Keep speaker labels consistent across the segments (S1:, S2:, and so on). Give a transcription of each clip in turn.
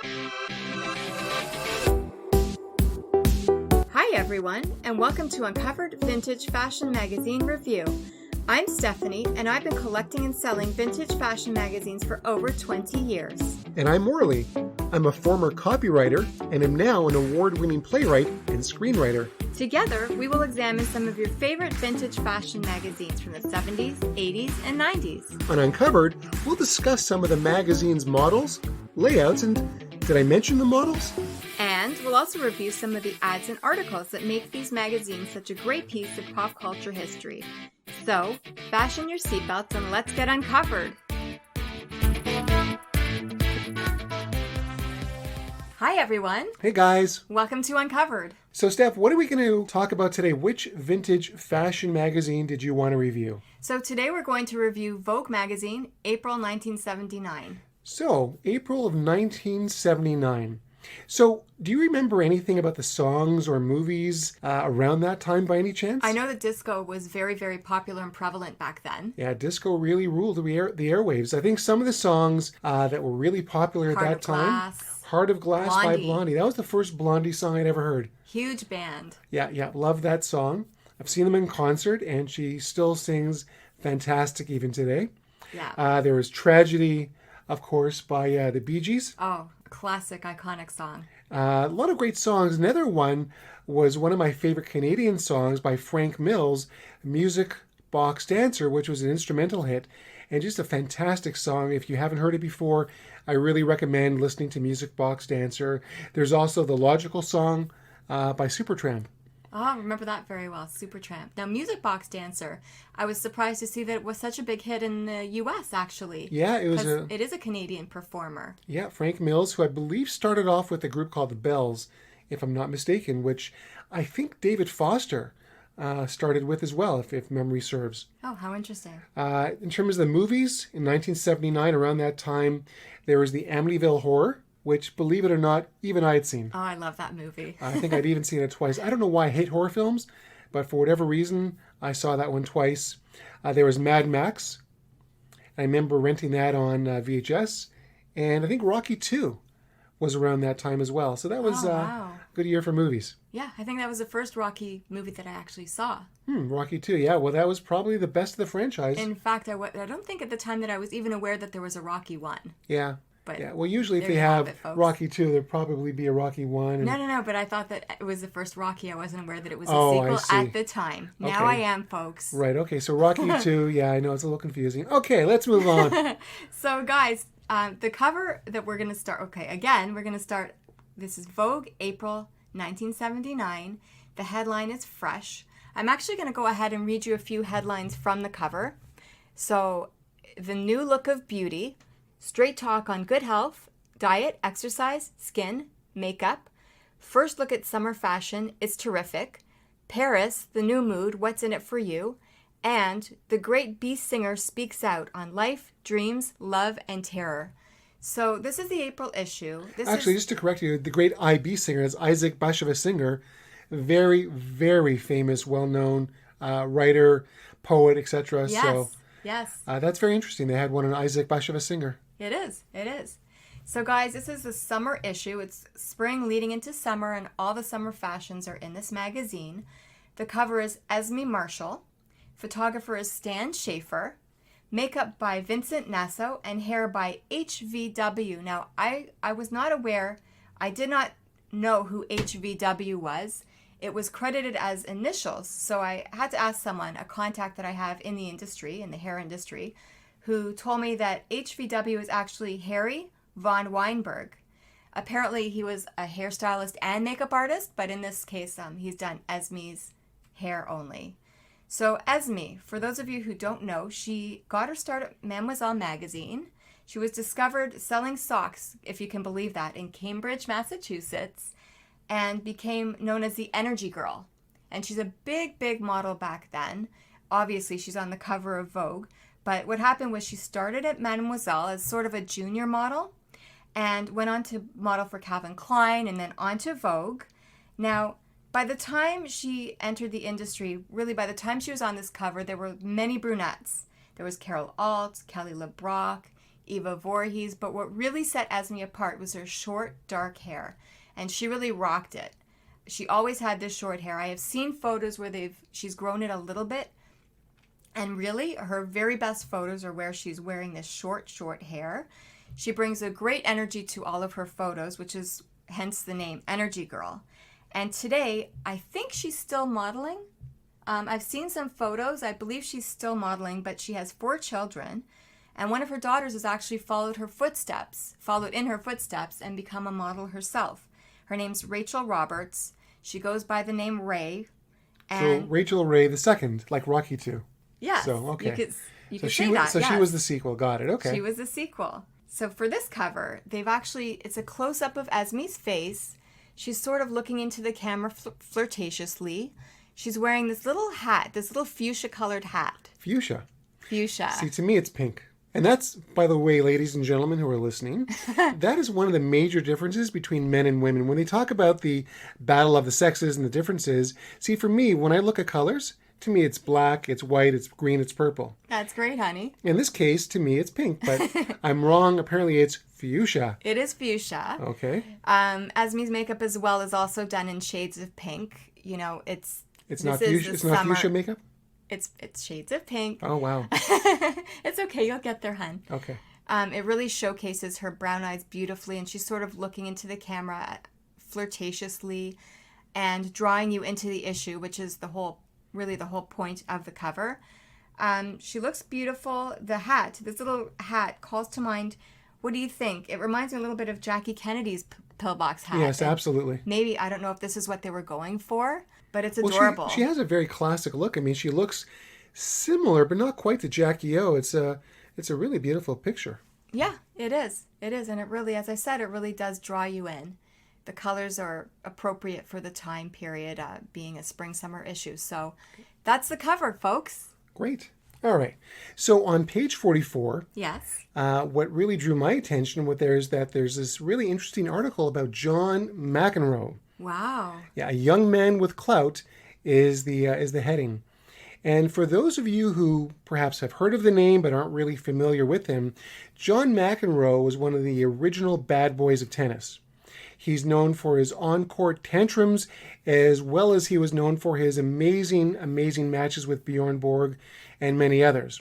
S1: Hi everyone, and welcome to Uncovered Vintage Fashion Magazine Review. I'm Stephanie, and I've been collecting and selling vintage fashion magazines for over 20 years.
S2: And I'm Morley. I'm a former copywriter and am now an award-winning playwright and screenwriter.
S1: Together, we will examine some of your favorite vintage fashion magazines from the 70s, 80s, and 90s.
S2: On Uncovered, we'll discuss some of the magazine's models, layouts, and did I mention the models?
S1: And we'll also review some of the ads and articles that make these magazines such a great piece of pop culture history. So, fasten your seatbelts and let's get uncovered. Hi everyone.
S2: Hey guys.
S1: Welcome to Uncovered.
S2: So Steph, what are we going to talk about today? Which vintage fashion magazine did you want to review?
S1: So today we're going to review Vogue magazine, April 1979.
S2: So, April of 1979. So, do you remember anything about the songs or movies around that time by any chance?
S1: I know that disco was very, very popular and prevalent back then.
S2: Yeah, disco really ruled the airwaves. I think some of the songs that were really popular at that time. Heart of Glass by Blondie. That was the first Blondie song I'd ever heard.
S1: Huge band.
S2: Yeah, love that song. I've seen them in concert, and she still sings fantastic even today.
S1: Yeah.
S2: There was Tragedy, of course, by the Bee Gees.
S1: Oh, classic, iconic song.
S2: A lot of great songs. Another one was one of my favorite Canadian songs by Frank Mills, Music Box Dancer, which was an instrumental hit, and just a fantastic song. If you haven't heard it before, I really recommend listening to Music Box Dancer. There's also the Logical Song by Supertramp.
S1: Oh, I remember that very well, Supertramp. Now, Music Box Dancer, I was surprised to see that it was such a big hit in the U.S., actually.
S2: Yeah,
S1: it is a Canadian performer.
S2: Yeah, Frank Mills, who I believe started off with a group called the Bells, if I'm not mistaken, which I think David Foster started with as well, if memory serves.
S1: Oh, how interesting.
S2: In terms of the movies, in 1979, around that time, there was the Amityville Horror, which, believe it or not, even I had seen.
S1: Oh, I love that movie.
S2: I think I'd even seen it twice. I don't know why I hate horror films, but for whatever reason, I saw that one twice. There was Mad Max. I remember renting that on VHS. And I think Rocky 2 was around that time as well. So that was a good year for movies.
S1: Yeah, I think that was the first Rocky movie that I actually saw.
S2: Rocky 2, yeah. Well, that was probably the best of the franchise.
S1: In fact, I don't think at the time that I was even aware that there was a Rocky 1.
S2: Yeah.
S1: But
S2: yeah, well, usually if they have Rocky 2, there'll probably be a Rocky 1. And...
S1: No, but I thought that it was the first Rocky. I wasn't aware that it was a sequel at the time. Now I am, folks.
S2: Right, okay, so Rocky 2, yeah, I know, it's a little confusing. Okay, let's move on.
S1: So, guys, the cover that we're going to start, we're going to start, this is Vogue, April 1979. The headline is Fresh. I'm actually going to go ahead and read you a few headlines from the cover. So, the new look of beauty. Straight talk on good health, diet, exercise, skin, makeup. First look at summer fashion, it's terrific. Paris, the new mood, what's in it for you? And the great beast singer speaks out on life, dreams, love, and terror. So this is the April issue.
S2: Just to correct you, the great IB singer is Isaac Bashevis Singer. Very, very famous, well-known writer, poet, etc.
S1: Yes.
S2: That's very interesting. They had one on Isaac Bashevis Singer.
S1: It is. So guys, this is the summer issue. It's spring leading into summer, and all the summer fashions are in this magazine. The cover is Esme Marshall. Photographer is Stan Shaffer. Makeup by Vincent Nasso, and hair by H.V.W. Now, I was not aware. I did not know who H.V.W. was. It was credited as initials, so I had to ask someone, a contact that I have in the industry, in the hair industry, who told me that H.V.W. is actually Harrie von Wijnberge. Apparently, he was a hairstylist and makeup artist, but in this case, he's done Esme's hair only. So Esme, for those of you who don't know, she got her start at Mademoiselle magazine. She was discovered selling socks, if you can believe that, in Cambridge, Massachusetts, and became known as the Energy Girl. And she's a big, big model back then. Obviously, she's on the cover of Vogue. But what happened was she started at Mademoiselle as sort of a junior model and went on to model for Calvin Klein and then on to Vogue. Now, by the time she entered the industry, really by the time she was on this cover, there were many brunettes. There was Carol Alt, Kelly LeBrock, Eva Voorhees, but what really set Esme apart was her short, dark hair, and she really rocked it. She always had this short hair. I have seen photos where she's grown it a little bit, and really her very best photos are where she's wearing this short hair. She brings a great energy to all of her photos, which is hence the name Energy Girl. And today, I think she's still modeling. I've seen some photos. I believe she's still modeling, but she has 4 children. And one of her daughters has actually followed in her footsteps and become a model herself. Her name's Raychel Roberts. She goes by the name Ray.
S2: And so Raychel Ray the second, like Rocky II.
S1: Yeah.
S2: So, okay.
S1: You could say that.
S2: So
S1: yes.
S2: She was the sequel. Got it. Okay.
S1: She was the sequel. So for this cover, it's a close-up of Esme's face. She's sort of looking into the camera flirtatiously. She's wearing this little hat, this little fuchsia-colored hat.
S2: Fuchsia.
S1: Fuchsia.
S2: See, to me, it's pink. And that's, by the way, ladies and gentlemen who are listening, that is one of the major differences between men and women. When they talk about the battle of the sexes and the differences, see, for me, when I look at colors, to me, it's black, it's white, it's green, it's purple.
S1: That's great, honey.
S2: In this case, to me, it's pink, but I'm wrong. Apparently, it's fuchsia.
S1: It is fuchsia.
S2: Okay.
S1: Esme's makeup as well is also done in shades of pink. You know, it's
S2: not fuchsia. It's not fuchsia makeup.
S1: It's shades of pink.
S2: Oh wow.
S1: It's okay. You'll get there, hun.
S2: Okay.
S1: It really showcases her brown eyes beautifully, and she's sort of looking into the camera flirtatiously, and drawing you into the issue, which is the whole point of the cover. She looks beautiful. This little hat calls to mind. What do you think? It reminds me a little bit of Jackie Kennedy's pillbox hat.
S2: Yes, absolutely.
S1: Maybe, I don't know if this is what they were going for, but it's adorable.
S2: Well, she has a very classic look. I mean, she looks similar, but not quite to Jackie O. It's a really beautiful picture.
S1: Yeah, it is. It is, and it really, as I said, it really does draw you in. The colors are appropriate for the time period, being a spring-summer issue. So that's the cover, folks.
S2: Great. All right. So on page 44,
S1: yes.
S2: What really drew my attention is that there's this really interesting article about John McEnroe.
S1: Wow.
S2: Yeah, a young man with clout is the heading. And for those of you who perhaps have heard of the name but aren't really familiar with him, John McEnroe was one of the original bad boys of tennis. He's known for his on-court tantrums, as well as he was known for his amazing, amazing matches with Bjorn Borg and many others.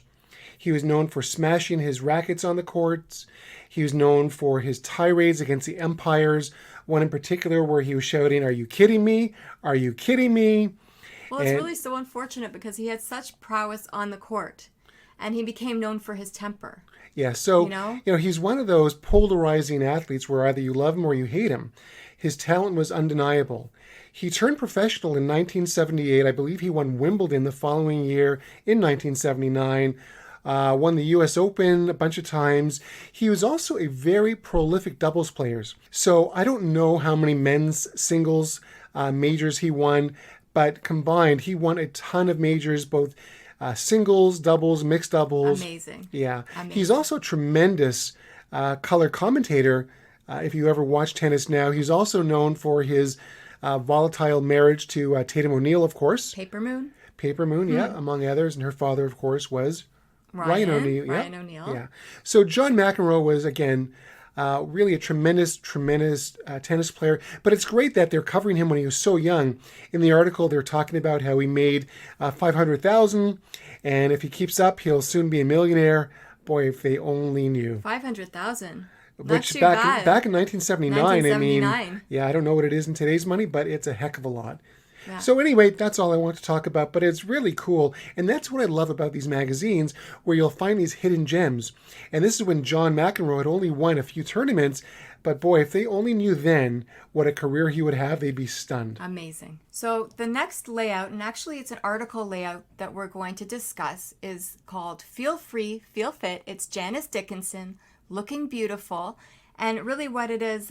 S2: He was known for smashing his rackets on the courts. He was known for his tirades against the umpires, one in particular where he was shouting, "Are you kidding me? Are you kidding me?"
S1: Well, it's really so unfortunate because he had such prowess on the court, and he became known for his temper.
S2: Yeah, so, he's one of those polarizing athletes where either you love him or you hate him. His talent was undeniable. He turned professional in 1978. I believe he won Wimbledon the following year in 1979. Won the U.S. Open a bunch of times. He was also a very prolific doubles player. So I don't know how many men's singles majors he won, but combined, he won a ton of majors, both singles, doubles, mixed doubles.
S1: Amazing.
S2: Yeah.
S1: Amazing.
S2: He's also a tremendous color commentator. If you ever watch tennis now, he's also known for his volatile marriage to Tatum O'Neal, of course.
S1: Paper Moon,
S2: yeah, among others. And her father, of course, was Ryan O'Neal. Yeah.
S1: Ryan O'Neal.
S2: Yeah. So John McEnroe was, again, really a tremendous tennis player. But it's great that they're covering him when he was so young. In the article, they're talking about how he made $500,000, and if he keeps up, he'll soon be a millionaire. Boy, if they only knew.
S1: $500,000.
S2: Which
S1: too
S2: back
S1: bad.
S2: in 1979, I mean, yeah, I don't know what it is in today's money, but it's a heck of a lot. Yeah. So anyway, that's all I want to talk about, but it's really cool. And that's what I love about these magazines, where you'll find these hidden gems. And this is when John McEnroe had only won a few tournaments, but boy, if they only knew then what a career he would have, they'd be stunned.
S1: Amazing. So the next layout, and actually it's an article layout that we're going to discuss, is called Feel Free, Feel Fit. It's Janice Dickinson, looking beautiful. And really what it is,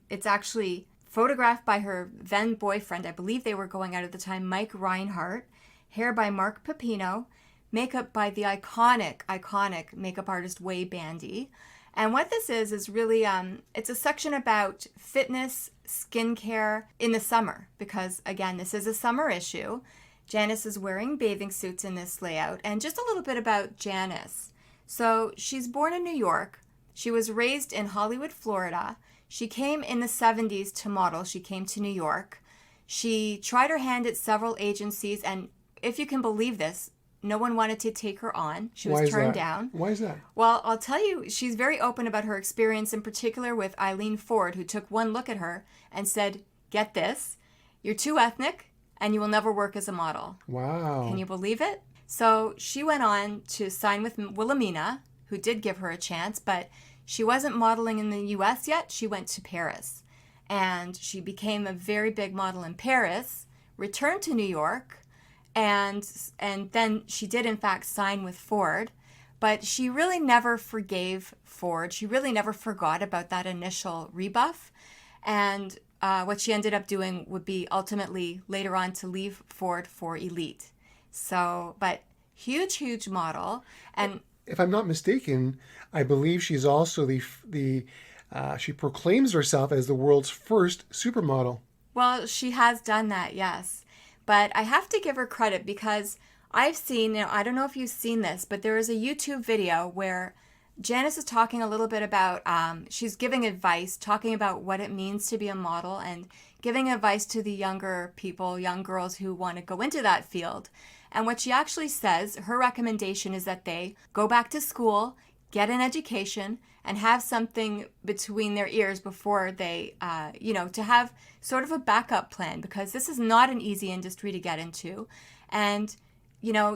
S1: it's actually photographed by her then boyfriend. I believe they were going out at the time, Mike Reinhardt. Hair by Marc Pipino. Makeup by the iconic makeup artist Bandy. And what this is really, it's a section about fitness, skincare in the summer. Because, again, this is a summer issue. Janice is wearing bathing suits in this layout. And just a little bit about Janice. So she's born in New York, She was raised in Hollywood, Florida. She came in the 70s to model. She came to New York. She tried her hand at several agencies, and if you can believe this, no one wanted to take her on. She was turned down.
S2: Why is that?
S1: Well, I'll tell you, she's very open about her experience, in particular with Eileen Ford, who took one look at her and said, get this, you're too ethnic and you will never work as a model.
S2: Wow.
S1: Can you believe it? So she went on to sign with Wilhelmina, who did give her a chance, but she wasn't modeling in the U.S. yet. She went to Paris. And she became a very big model in Paris, returned to New York, and then she did, in fact, sign with Ford. But she really never forgave Ford. She really never forgot about that initial rebuff. And what she ended up doing would be ultimately later on to leave Ford for Elite. So, but huge model. And
S2: if I'm not mistaken, I believe she's also she proclaims herself as the world's first supermodel.
S1: Well, she has done that, yes. But I have to give her credit because I've seen, I don't know if you've seen this, but there is a YouTube video where Janice is talking a little bit about, she's giving advice, talking about what it means to be a model and giving advice to the younger people, young girls who want to go into that field. And what she actually says, her recommendation is that they go back to school, get an education, and have something between their ears before they, to have sort of a backup plan, because this is not an easy industry to get into. And,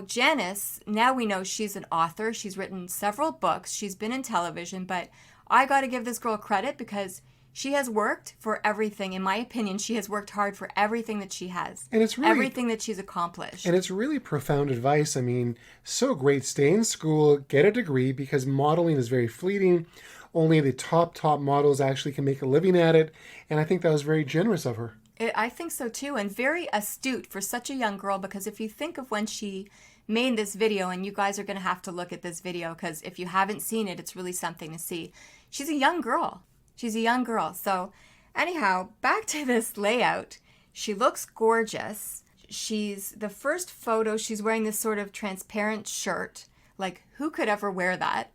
S1: Janice, now we know she's an author. She's written several books. She's been in television, but I got to give this girl credit because she has worked for everything. In my opinion, she has worked hard for everything that she has.
S2: And it's really,
S1: everything that she's accomplished.
S2: And it's really profound advice. I mean, so great. Stay in school, get a degree, because modeling is very fleeting. Only the top models actually can make a living at it. And I think that was very generous of her.
S1: I think so too. And very astute for such a young girl, because if you think of when she made this video, and you guys are going to have to look at this video because if you haven't seen it, it's really something to see. She's a young girl. She's a young girl. So anyhow, back to this layout. She looks gorgeous. She's the first photo. She's wearing this sort of transparent shirt. Like, who could ever wear that?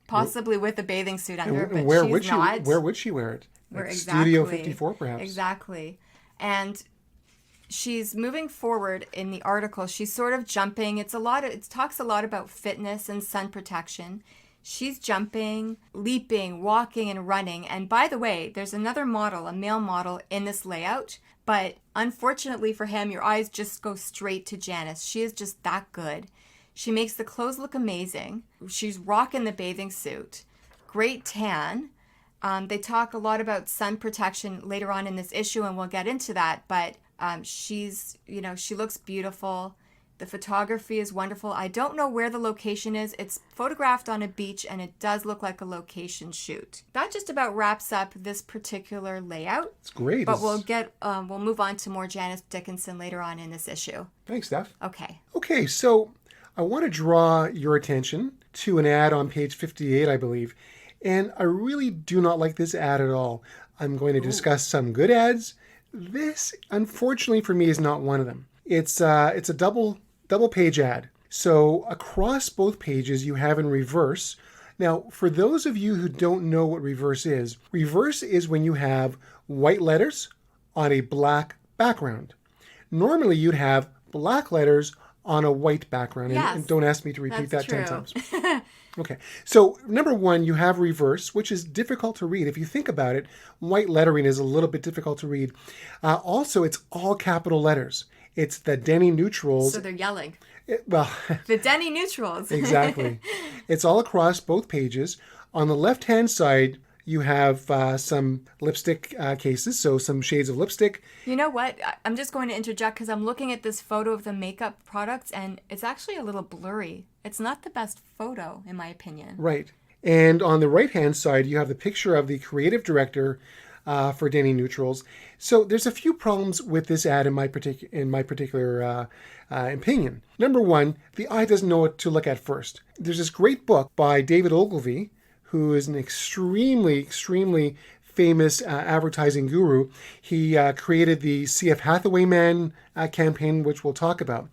S1: Possibly with a bathing suit under, but
S2: where
S1: she's
S2: would
S1: not.
S2: Where would she wear it? Like
S1: exactly,
S2: Studio 54, perhaps.
S1: Exactly. And she's moving forward in the article. She's sort of jumping. It talks a lot about fitness and sun protection. She's jumping, leaping, walking, and running. And by the way, there's another model, a male model, in this layout. But unfortunately for him, your eyes just go straight to Janice. She is just that good. She makes the clothes look amazing. She's rocking the bathing suit. Great tan. They talk a lot about sun protection later on in this issue, and we'll get into that. But she looks beautiful. The photography is wonderful. I don't know where the location is. It's photographed on a beach, and it does look like a location shoot. That just about wraps up this particular layout.
S2: It's great.
S1: But we'll move on to more Janice Dickinson later on in this issue.
S2: Thanks, Steph.
S1: Okay,
S2: so I want to draw your attention to an ad on page 58, I believe. And I really do not like this ad at all. I'm going to discuss some good ads. This, unfortunately for me, is not one of them. It's a double page ad. So across both pages, you have in reverse. Now, for those of you who don't know what reverse is when you have white letters on a black background. Normally, you'd have black letters on a white background.
S1: Yes,
S2: and don't ask me to repeat that
S1: true.
S2: 10 times. Okay, so number one, you have reverse, which is difficult to read. If you think about it, white lettering is a little bit difficult to read. Also, it's all capital letters. It's the Denny neutrals.
S1: So they're yelling.
S2: The
S1: Denny neutrals.
S2: Exactly. It's all across both pages. On the left-hand side, you have some lipstick cases, so some shades of lipstick.
S1: You know what? I'm just going to interject because I'm looking at this photo of the makeup products, and it's actually a little blurry. It's not the best photo, in my opinion.
S2: Right. And on the right-hand side, you have the picture of the creative director for Denny Neutrals. So there's a few problems with this ad in my particular opinion. Number one, the eye doesn't know what to look at first. There's this great book by David Ogilvy, who is an extremely famous advertising guru. He created the CF Hathaway Man campaign, which we'll talk about.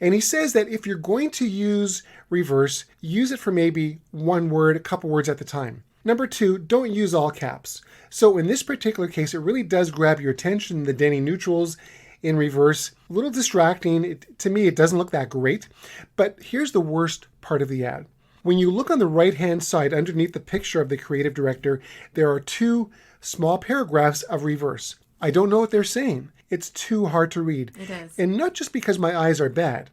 S2: And he says that if you're going to use reverse, use it for maybe one word, a couple words at the time. Number 2, don't use all caps. So in this particular case, it really does grab your attention, the Denny neutrals in reverse. A little distracting. To me, it doesn't look that great. But here's the worst part of the ad. When you look on the right-hand side underneath the picture of the creative director, there are 2 small paragraphs of reverse. I don't know what they're saying. It's too hard to read.
S1: It is.
S2: And not just because my eyes are bad,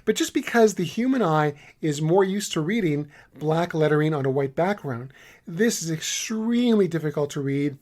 S2: but just because the human eye is more used to reading black lettering on a white background. This is extremely difficult to read.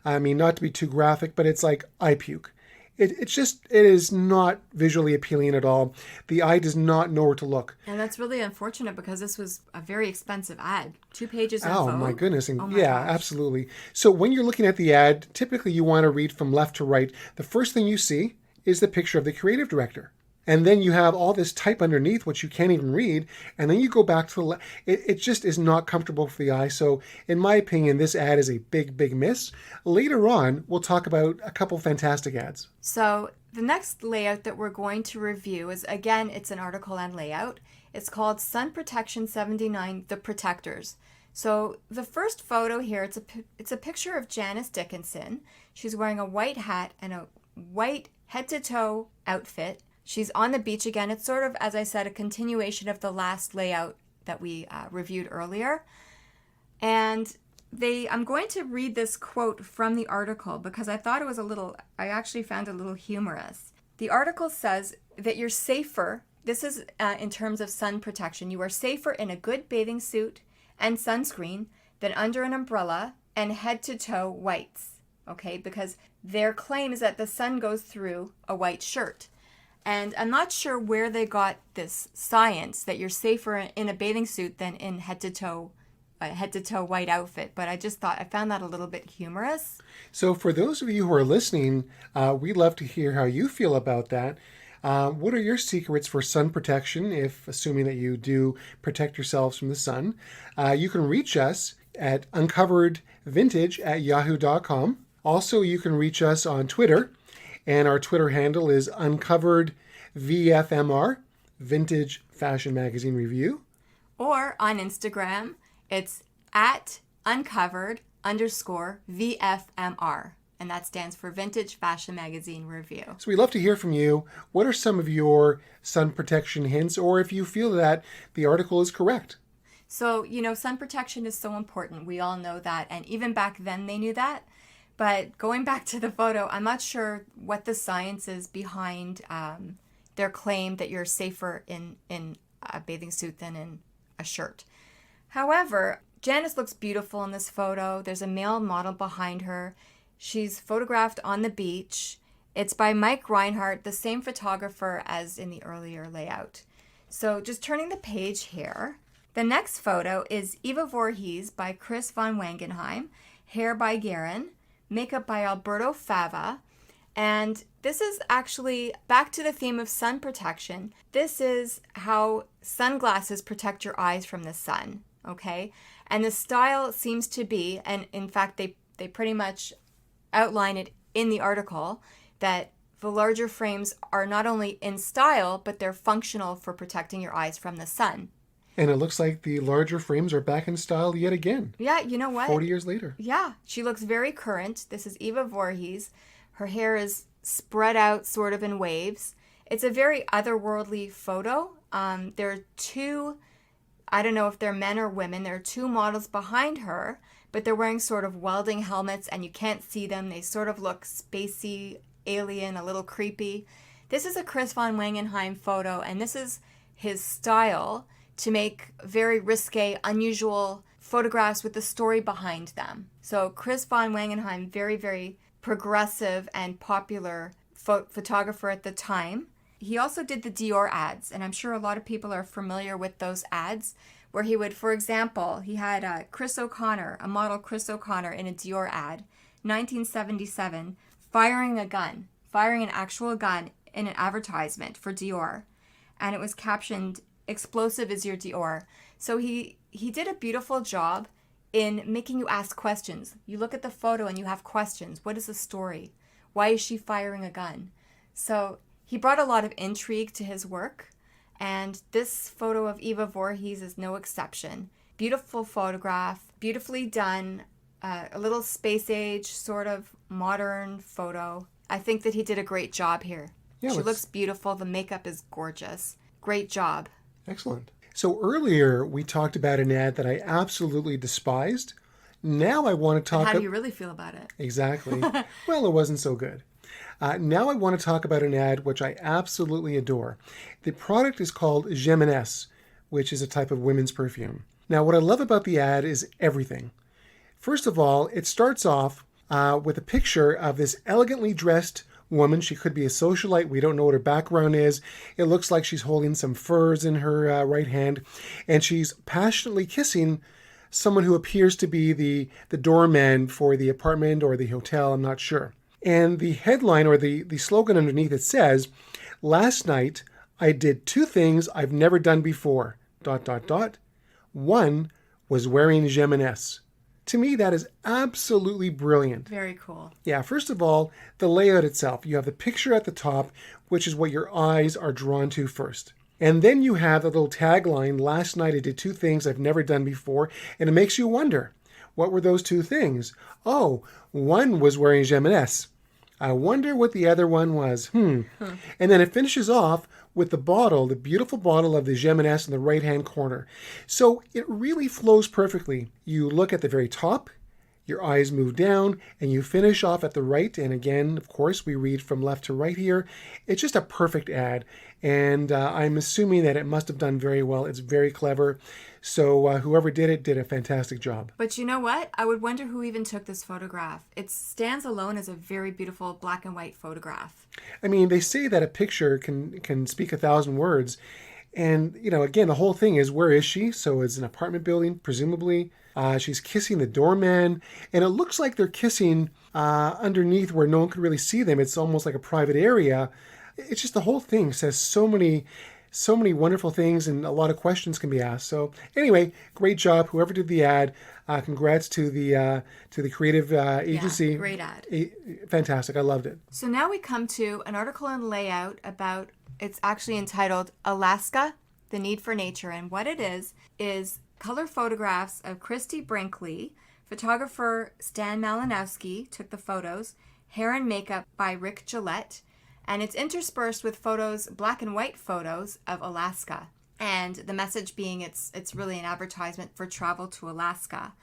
S2: I mean, not to be too graphic, but it's like eye puke. It is not visually appealing at all. The eye does not know where to look.
S1: And that's really unfortunate because this was a very expensive ad. 2 pages in
S2: Oh,
S1: Vogue.
S2: my goodness. And
S1: Oh my
S2: yeah,
S1: gosh.
S2: absolutely. So when you're looking at the ad, typically you want to read from left to right. The first thing you see is the picture of the creative director. And then you have all this type underneath, which you can't even read. And then you go back to the left. It just is not comfortable for the eye. So in my opinion, this ad is a big, big miss. Later on, we'll talk about a couple fantastic ads.
S1: So the next layout that we're going to review is, again, it's an article and layout. It's called Sun Protection 79, The Protectors. So the first photo here, it's a picture of Janice Dickinson. She's wearing a white hat and a white head-to-toe outfit. She's on the beach again. It's sort of, as I said, a continuation of the last layout that we reviewed earlier. And I'm going to read this quote from the article because I thought it was I actually found it a little humorous. The article says that you're safer, this is in terms of sun protection, you are safer in a good bathing suit and sunscreen than under an umbrella and head-to-toe whites, okay? Because their claim is that the sun goes through a white shirt. And I'm not sure where they got this science that you're safer in a bathing suit than in head-to-toe white outfit, but I found that a little bit humorous.
S2: So for those of you who are listening, we'd love to hear how you feel about that. What are your secrets for sun protection, assuming that you do protect yourselves from the sun? You can reach us at uncoveredvintage@yahoo.com. Also, you can reach us on Twitter, and our Twitter handle is uncoveredvfmr, Vintage Fashion Magazine Review.
S1: Or on Instagram, it's at uncovered_VFMR. And that stands for Vintage Fashion Magazine Review.
S2: So we'd love to hear from you. What are some of your sun protection hints, or if you feel that the article is correct?
S1: So, sun protection is so important. We all know that. And even back then they knew that. But going back to the photo, I'm not sure what the science is behind their claim that you're safer in a bathing suit than in a shirt. However, Janice looks beautiful in this photo. There's a male model behind her. She's photographed on the beach. It's by Mike Reinhardt, the same photographer as in the earlier layout. So just turning the page here. The next photo is Eva Voorhees by Chris von Wangenheim, hair by Garren, makeup by Alberto Fava. And this is actually back to the theme of sun protection. This is how sunglasses protect your eyes from the sun, okay? And the style seems to be, and in fact they pretty much outline it in the article, that the larger frames are not only in style, but they're functional for protecting your eyes from the sun.
S2: And it looks like the larger frames are back in style yet again.
S1: Yeah, you know what?
S2: 40 years later.
S1: Yeah, she looks very current. This is Eva Voorhees. Her hair is spread out sort of in waves. It's a very otherworldly photo. There are 2, I don't know if they're men or women, there are 2 models behind her, but they're wearing sort of welding helmets and you can't see them. They sort of look spacey, alien, a little creepy. This is a Chris von Wangenheim photo, and this is his style to make very risque, unusual photographs with the story behind them. So Chris von Wangenheim, very, very progressive and popular photographer at the time. He also did the Dior ads, and I'm sure a lot of people are familiar with those ads, where he would, for example, he had a model Chris O'Connor in a Dior ad, 1977, firing an actual gun in an advertisement for Dior. And it was captioned, "Explosive is your Dior." So he did a beautiful job in making you ask questions. You look at the photo and you have questions. What is the story? Why is she firing a gun? So he brought a lot of intrigue to his work, and this photo of Eva Voorhees is no exception. Beautiful photograph, beautifully done, a little space age, sort of modern photo. I think that he did a great job here.
S2: Yeah,
S1: she looks beautiful. The makeup is gorgeous. Great job.
S2: Excellent. So earlier we talked about an ad that I absolutely despised. Now I want to talk...
S1: How do you really feel about it?
S2: Exactly. Well, it wasn't so good. Now I want to talk about an ad which I absolutely adore. The product is called Geminesse, which is a type of women's perfume. Now, what I love about the ad is everything. First of all, it starts off with a picture of this elegantly dressed woman. She could be a socialite. We don't know what her background is. It looks like she's holding some furs in her right hand, and she's passionately kissing someone who appears to be the doorman for the apartment or the hotel. I'm not sure. And the headline or the slogan underneath it says, "Last night I did 2 things I've never done before, ... One was wearing Geminesse." To me, that is absolutely brilliant.
S1: Very cool.
S2: Yeah, first of all, the layout itself. You have the picture at the top, which is what your eyes are drawn to first. And then you have the little tagline, "Last night I did 2 things I've never done before," and it makes you wonder, what were those 2 things? Oh, one was wearing Geminesse. I wonder what the other one was. And then it finishes off with the bottle, the beautiful bottle of the Geminesse in the right-hand corner. So it really flows perfectly. You look at the very top, your eyes move down, and you finish off at the right. And again, of course, we read from left to right here. It's just a perfect ad. And I'm assuming that it must have done very well. It's very clever. So whoever did it did a fantastic job.
S1: But you know what? I would wonder who even took this photograph. It stands alone as a very beautiful black and white photograph.
S2: I mean, they say that a picture can speak 1,000 words. And, again, the whole thing is, where is she? So it's an apartment building, presumably. She's kissing the doorman. And it looks like they're kissing underneath where no one could really see them. It's almost like a private area. It's just the whole thing says so many wonderful things, and a lot of questions can be asked. So anyway, great job, whoever did the ad. Congrats to the creative agency.
S1: Yeah, great ad.
S2: Fantastic, I loved it.
S1: So now we come to an article in Layout about, it's actually entitled "Alaska: The Need for Nature," and what it is color photographs of Christie Brinkley. Photographer Stan Malinowski took the photos. Hair and makeup by Gillette. And it's interspersed with photos, black and white photos of Alaska. And the message being it's really an advertisement for travel to Alaska.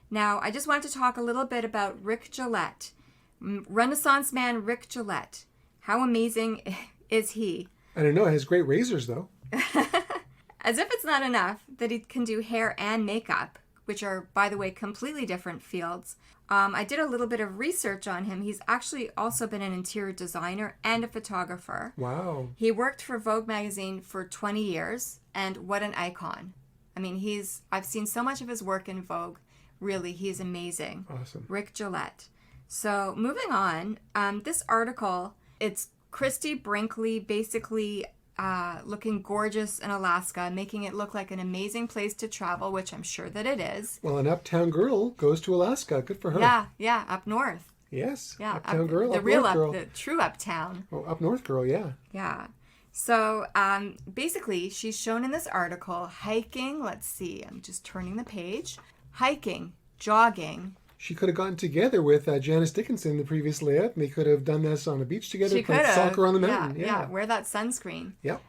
S1: Now, I just wanted to talk a little bit about Rick Gillette. Renaissance man Rick Gillette. How amazing is he?
S2: I don't know, he has great razors though.
S1: As if it's not enough that he can do hair and makeup, which are, by the way, completely different fields. I did a little bit of research on him. He's actually also been an interior designer and a photographer.
S2: Wow.
S1: He worked for Vogue magazine for 20 years, and what an icon. I mean, I've seen so much of his work in Vogue. Really, he's amazing.
S2: Awesome.
S1: Rick Gillette. So moving on, this article, it's Christie Brinkley basically looking gorgeous in Alaska, making it look like an amazing place to travel, which I'm sure that it is.
S2: Well, an uptown girl goes to Alaska. Good for her.
S1: Yeah, up north.
S2: Yes.
S1: Yeah,
S2: uptown girl.
S1: The true uptown.
S2: Oh, up north girl, yeah.
S1: Yeah. So basically, she's shown in this article hiking. Let's see. I'm just turning the page. Hiking, jogging.
S2: She could have gotten together with Janice Dickinson in the previous layout, and they could have done this on a beach together.
S1: She could have.
S2: Soccer on the mountain.
S1: Yeah, wear that sunscreen.
S2: Yep.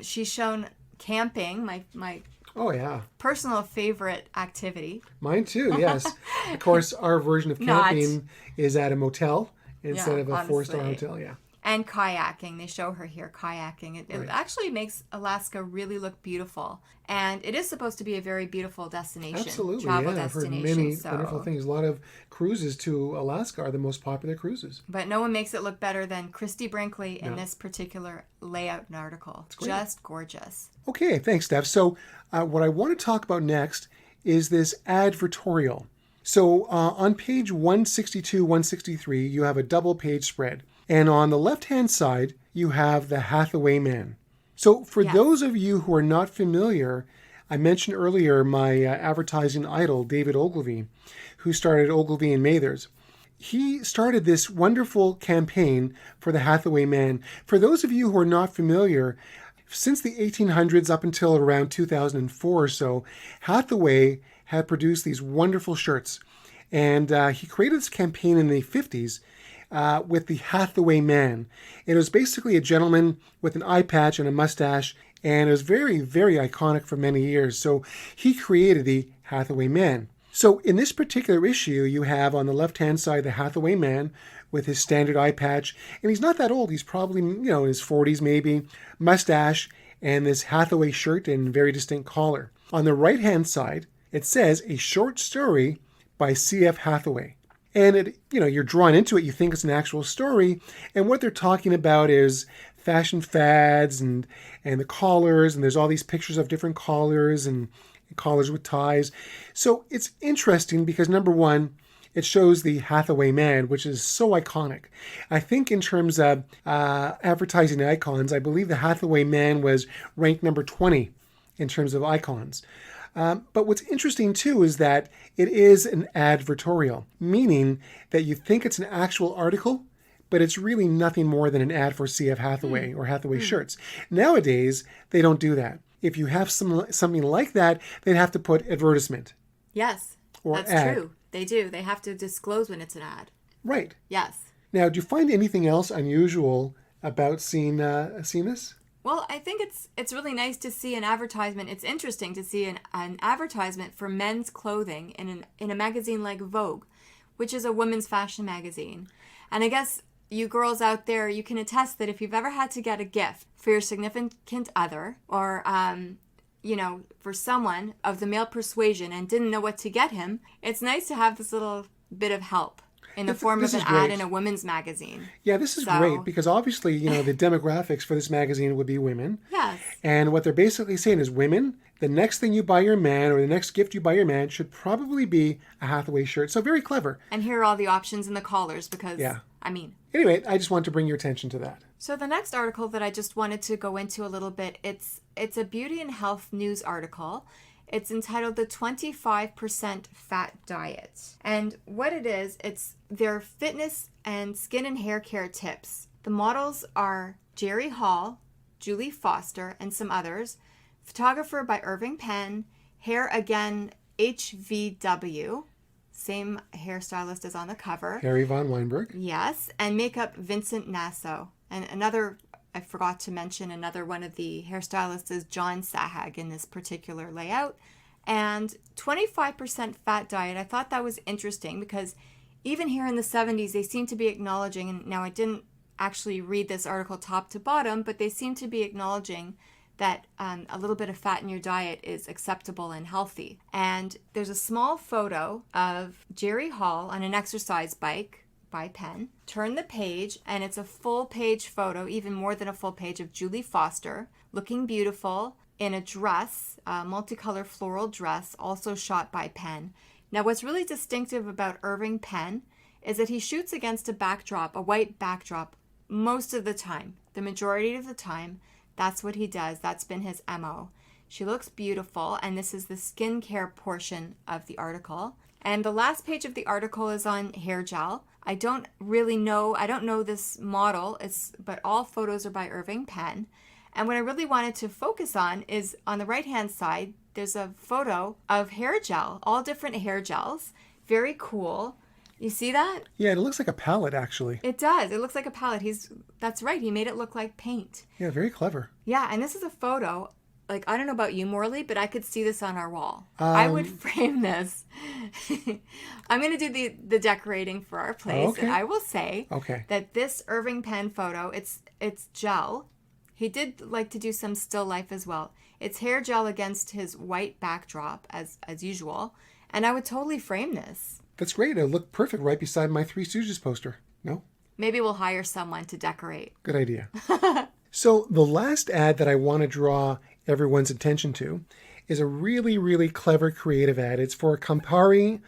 S1: She's shown camping, my
S2: oh, yeah.
S1: personal favorite activity.
S2: Mine too, yes. Of course, our version of camping is at a motel instead of a 4-star hotel, yeah.
S1: And kayaking. They show her here kayaking. It actually makes Alaska really look beautiful. And it is supposed to be a very beautiful destination.
S2: Absolutely,
S1: travel
S2: yeah. I've heard
S1: destination.
S2: many wonderful things. A lot of cruises to Alaska are the most popular cruises.
S1: But no one makes it look better than Christie Brinkley in this particular layout and article. Just gorgeous.
S2: Okay, thanks, Steph. So what I want to talk about next is this advertorial. So on page 162, 163, you have a double page spread. And on the left-hand side, you have the Hathaway man. So for those of you who are not familiar, I mentioned earlier my advertising idol, David Ogilvy, who started Ogilvy and Mathers. He started this wonderful campaign for the Hathaway man. For those of you who are not familiar, since the 1800s up until around 2004 or so, Hathaway had produced these wonderful shirts. And he created this campaign in the 50s with the Hathaway man. It was basically a gentleman with an eye patch and a mustache, and it was very, very iconic for many years. So he created the Hathaway man. So in this particular issue, you have on the left-hand side the Hathaway man with his standard eye patch. And he's not that old. He's probably, in his 40s maybe, mustache, and this Hathaway shirt and very distinct collar. On the right-hand side, it says a short story by C.F. Hathaway. And you're drawn into it. You think it's an actual story. And what they're talking about is fashion fads and the collars. And there's all these pictures of different collars and collars with ties. So it's interesting because, number one, it shows the Hathaway man, which is so iconic. I think in terms of advertising icons, I believe the Hathaway man was ranked number 20 in terms of icons. But what's interesting, too, is that it is an advertorial, meaning that you think it's an actual article, but it's really nothing more than an ad for C.F. Hathaway or Hathaway shirts. Nowadays, they don't do that. If you have something like that, they'd have to put advertisement.
S1: Yes, that's
S2: ad.
S1: True. They do. They have to disclose when it's an ad.
S2: Right.
S1: Yes.
S2: Now, do you find anything else unusual about seeing this?
S1: Well, I think it's really nice to see an advertisement. It's interesting to see an advertisement for men's clothing in a magazine like Vogue, which is a women's fashion magazine. And I guess you girls out there, you can attest that if you've ever had to get a gift for your significant other or for someone of the male persuasion and didn't know what to get him, it's nice to have this little bit of help in the form of an ad in a women's magazine.
S2: Yeah, this is great because obviously, the demographics for this magazine would be women.
S1: Yes.
S2: And what they're basically saying is women, the next thing you buy your man or the next gift you buy your man should probably be a Hathaway shirt. So very clever.
S1: And here are all the options and the collars because,
S2: Anyway, I just want to bring your attention to that.
S1: So the next article that I just wanted to go into a little bit, it's a beauty and health news article. It's entitled The 25% Fat Diet. And what it is, it's their fitness and skin and hair care tips. The models are Jerry Hall, Juli Foster, and some others. Photographer by Irving Penn. Hair again, H.V.W. Same hairstylist as on the cover.
S2: Harrie von Weinberg.
S1: Yes. And makeup, Vincent Nasso. And I forgot to mention, another one of the hairstylists is John Sahag in this particular layout. And 25% fat diet, I thought that was interesting because even here in the 70s, they seem to be acknowledging, and now I didn't actually read this article top to bottom, but they seem to be acknowledging that a little bit of fat in your diet is acceptable and healthy. And there's a small photo of Jerry Hall on an exercise bike by Penn. Turn the page, and it's a full page photo, even more than a full page, of Juli Foster, looking beautiful in a dress, a multicolor floral dress, also shot by Penn. Now, what's really distinctive about Irving Penn is that he shoots against a backdrop, a white backdrop, most of the time. The majority of the time, that's what he does. That's been his MO. She looks beautiful, and this is the skincare portion of the article. And the last page of the article is on hair gel. I don't know this model, but all photos are by Irving Penn. And what I really wanted to focus on is on the right-hand side, there's a photo of hair gel, all different hair gels. Very cool. You see that?
S2: Yeah, it looks like a palette, actually.
S1: It does. It looks like a palette. That's right. He made it look like paint.
S2: Yeah, very clever.
S1: Yeah, and this is a photo. Like, I don't know about you, Morley, but I could see this on our wall. I would frame this. I'm going to do the decorating for our place.
S2: Okay.
S1: And I will say that this Irving Penn photo, it's gel. He did like to do some still life as well. It's hair gel against his white backdrop, as usual. And I would totally frame this.
S2: That's great. It'll look perfect right beside my Three Stooges poster. No?
S1: Maybe we'll hire someone to decorate.
S2: Good idea. So the last ad that I want to draw everyone's attention to is a really, really clever creative ad. It's for Campari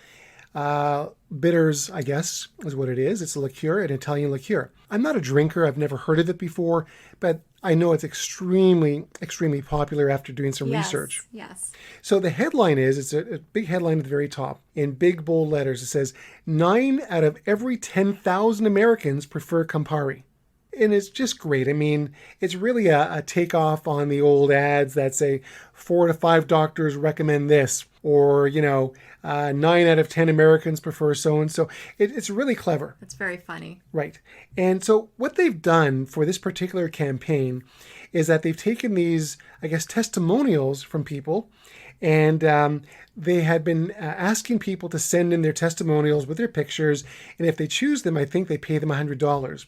S2: bitters, I guess, is what it is. It's a liqueur, an Italian liqueur. I'm not a drinker. I've never heard of it before, but I know it's extremely, extremely popular after doing some research.
S1: Yes.
S2: So the headline it's a big headline at the very top. In big, bold letters, it says, 9 out of every 10,000 Americans prefer Campari. and it's just great. I mean, it's really a takeoff on the old ads that say 4 to 5 doctors recommend this, or 9 out of 10 Americans prefer so and so. It's really clever.
S1: It's very funny.
S2: Right. And so what they've done for this particular campaign is that they've taken these, I guess, testimonials from people, and they had been asking people to send in their testimonials with their pictures, and if they choose them, I think they pay them $100.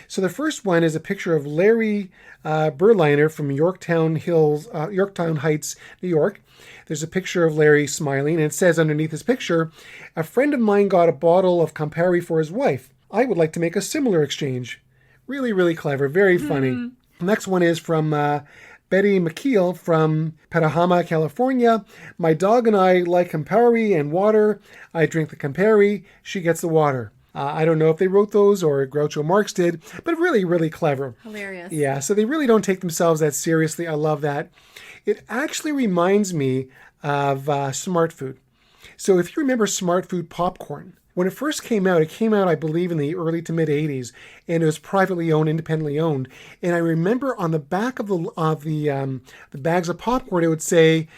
S2: So the first one is a picture of Larry Berliner from Yorktown Heights, New York. There's a picture of Larry smiling, and it says underneath his picture, "A friend of mine got a bottle of Campari for his wife. I would like to make a similar exchange." Really, really clever. Very funny. Next one is from Betty McKeel from Petahama, California. "My dog and I like Campari and water. I drink the Campari. She gets the water." I don't know if they wrote those or Groucho Marx did, but really, really clever.
S1: Hilarious.
S2: Yeah, so they really don't take themselves that seriously. I love that. It actually reminds me of Smart Food. So if you remember Smart Food popcorn, when it first came out, I believe, in the early to mid 80s, and it was privately owned, independently owned. And I remember on the back of the bags of popcorn, it would say,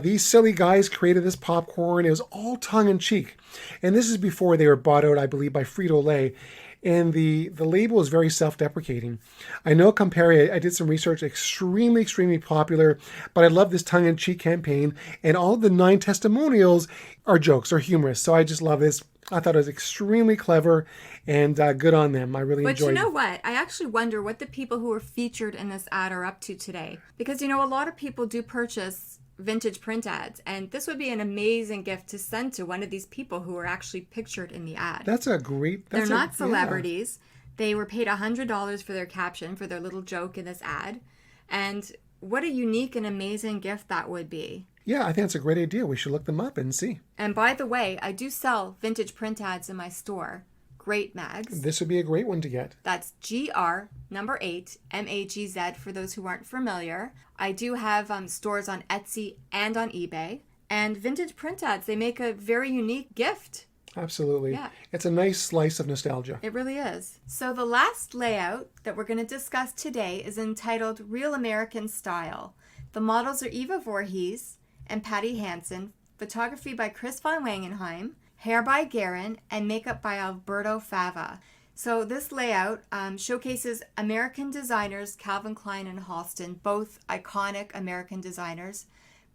S2: "These silly guys created this popcorn." It was all tongue in cheek. And this is before they were bought out, I believe, by Frito-Lay. And the label is very self-deprecating. I know Campari, I did some research, extremely, extremely popular, but I love this tongue-in-cheek campaign, and all of the 9 testimonials are jokes, are humorous. So I just love this. I thought it was extremely clever, and good on them. I really enjoyed it.
S1: But you know what? I actually wonder what the people who were featured in this ad are up to today. Because, a lot of people do purchase vintage print ads, and this would be an amazing gift to send to one of these people who are actually pictured in the ad. They're not celebrities. Yeah. They were paid $100 for their caption, for their little joke in this ad. And what a unique and amazing gift that would be.
S2: Yeah, I think that's a great idea. We should look them up and see.
S1: And by the way, I do sell vintage print ads in my store. Great mags.
S2: This would be a great one to get.
S1: That's GR number 8 MAGZ for those who aren't familiar. I do have stores on Etsy and on eBay. And vintage print ads, they make a very unique gift.
S2: Absolutely.
S1: Yeah.
S2: It's a nice slice of nostalgia.
S1: It really is. So the last layout that we're going to discuss today is entitled Real American Style. The models are Eva Voorhees and Patti Hansen, photography by Chris von Wangenheim, hair by Garren, and makeup by Alberto Fava. So this layout showcases American designers Calvin Klein and Halston, both iconic American designers.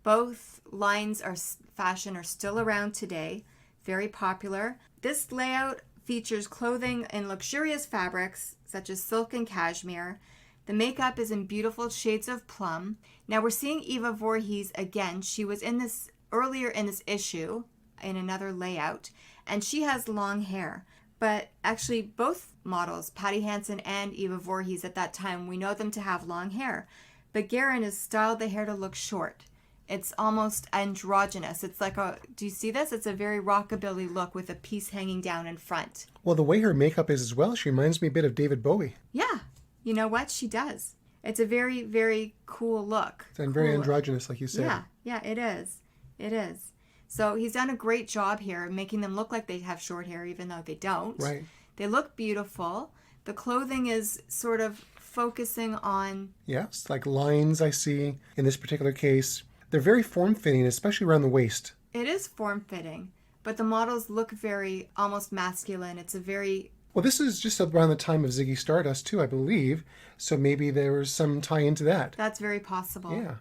S1: Both lines of fashion are still around today, very popular. This layout features clothing in luxurious fabrics such as silk and cashmere. The makeup is in beautiful shades of plum. Now we're seeing Eva Voorhees again. She was in this earlier in this issue in another layout, and she has long hair. But actually both models, Patti Hansen and Eva Voorhees at that time, we know them to have long hair. But Garren has styled the hair to look short. It's almost androgynous. It's like do you see this? It's a very rockabilly look with a piece hanging down in front.
S2: Well, the way her makeup is as well, she reminds me a bit of David Bowie.
S1: Yeah. You know what? She does. It's a very, very cool look.
S2: And very androgynous, like you said.
S1: Yeah, it is. It is. So he's done a great job here, making them look like they have short hair, even though they don't.
S2: Right.
S1: They look beautiful. The clothing is sort of focusing on...
S2: Yes, like lines I see in this particular case. They're very form-fitting, especially around the waist.
S1: It is form-fitting, but the models look very almost masculine. It's a very...
S2: Well, this is just around the time of Ziggy Stardust, too, I believe. So maybe there was some tie into that.
S1: That's very possible.
S2: Yeah.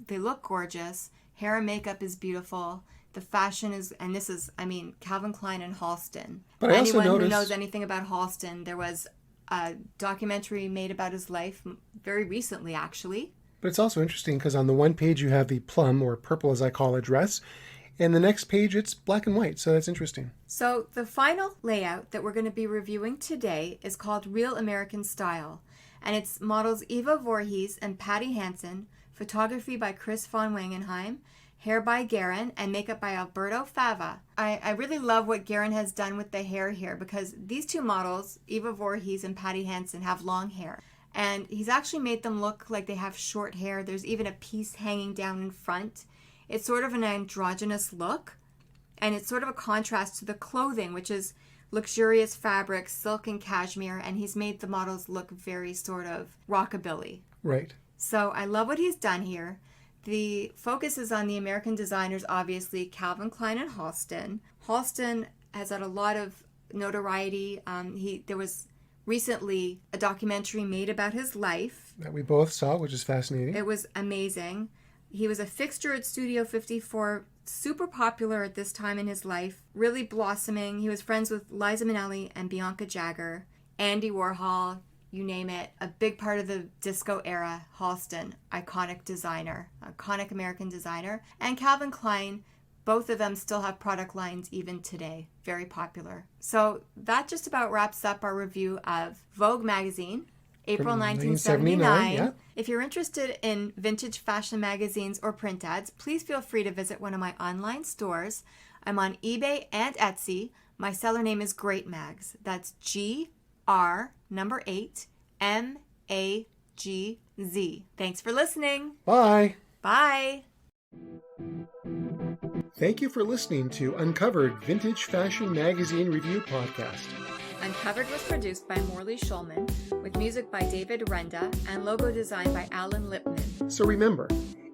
S1: They look gorgeous. Hair and makeup is beautiful. The fashion is, and this is, Calvin Klein and Halston.
S2: But I also
S1: Anyone who knows anything about Halston, there was a documentary made about his life very recently, actually.
S2: But it's also interesting because on the one page you have the plum, or purple as I call it, dress. And the next page it's black and white, so that's interesting.
S1: So the final layout that we're going to be reviewing today is called Real American Style. And it's models Eva Voorhees and Patti Hansen, photography by Chris von Wangenheim, hair by Garren, and makeup by Alberto Fava. I really love what Garren has done with the hair here, because these two models, Eva Voorhees and Patti Hansen, have long hair. And he's actually made them look like they have short hair. There's even a piece hanging down in front. It's sort of an androgynous look, and it's sort of a contrast to the clothing, which is luxurious fabrics, silk and cashmere, and he's made the models look very sort of rockabilly.
S2: Right.
S1: So I love what he's done here. The focus is on the American designers, obviously, Calvin Klein and Halston. Halston has had a lot of notoriety. There was recently a documentary made about his life.
S2: That we both saw, which is fascinating.
S1: It was amazing. He was a fixture at Studio 54, super popular at this time in his life, really blossoming. He was friends with Liza Minnelli and Bianca Jagger, Andy Warhol, you name it. A big part of the disco era. Halston, iconic American designer. And Calvin Klein, both of them still have product lines even today. Very popular. So that just about wraps up our review of Vogue magazine, April 1979.
S2: Yeah.
S1: If you're interested in vintage fashion magazines or print ads, please feel free to visit one of my online stores. I'm on eBay and Etsy. My seller name is Great Mags. That's GR8 MAGZ. Thanks for listening.
S2: Bye.
S1: Bye.
S2: Thank you for listening to Uncovered Vintage Fashion Magazine Review Podcast.
S1: Uncovered was produced by Morley Schulman, with music by David Renda and logo design by Alan Lipman.
S2: So remember,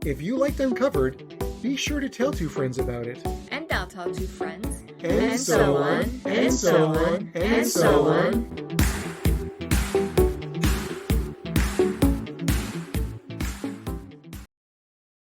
S2: if you liked Uncovered, be sure to tell 2 friends about it.
S1: And they'll tell 2 friends.
S2: And so on, and so on, and so on.